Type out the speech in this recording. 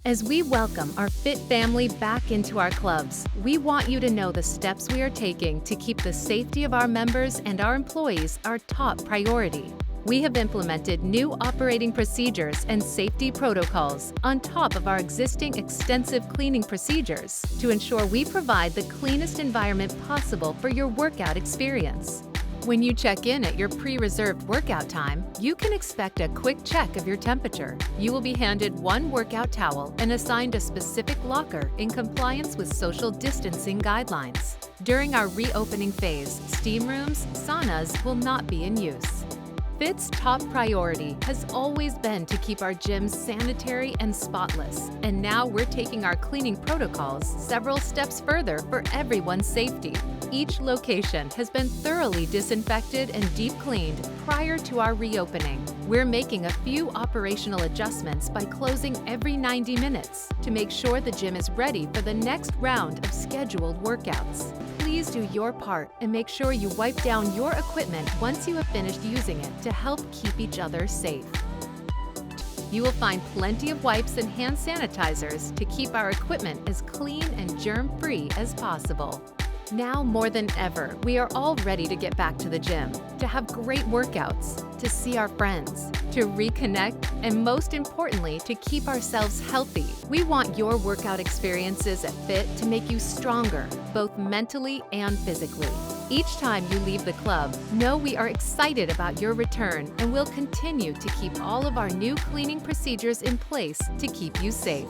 As we welcome our Fit family back into our clubs, we want you to know the steps we are taking to keep the safety of our members and our employees our top priority. We have implemented new operating procedures and safety protocols on top of our existing extensive cleaning procedures to ensure we provide the cleanest environment possible for your workout experience. When you check in at your pre-reserved workout time, you can expect a quick check of your temperature. You will be handed one workout towel and assigned a specific locker in compliance with social distancing guidelines. During our reopening phase, steam rooms, saunas will not be in use. Fit's top priority has always been to keep our gyms sanitary and spotless, and now we're taking our cleaning protocols several steps further for everyone's safety. Each location has been thoroughly disinfected and deep cleaned prior to our reopening. We're making a few operational adjustments by closing every 90 minutes to make sure the gym is ready for the next round of scheduled workouts. Please do your part and make sure you wipe down your equipment once you have finished using it to help keep each other safe. You will find plenty of wipes and hand sanitizers to keep our equipment as clean and germ-free as possible. Now more than ever, we are all ready to get back to the gym, to have great workouts, to see our friends, to reconnect, and most importantly, to keep ourselves healthy. We want your workout experiences at Fit to make you stronger, both mentally and physically. Each time you leave the club, know we are excited about your return and will continue to keep all of our new cleaning procedures in place to keep you safe.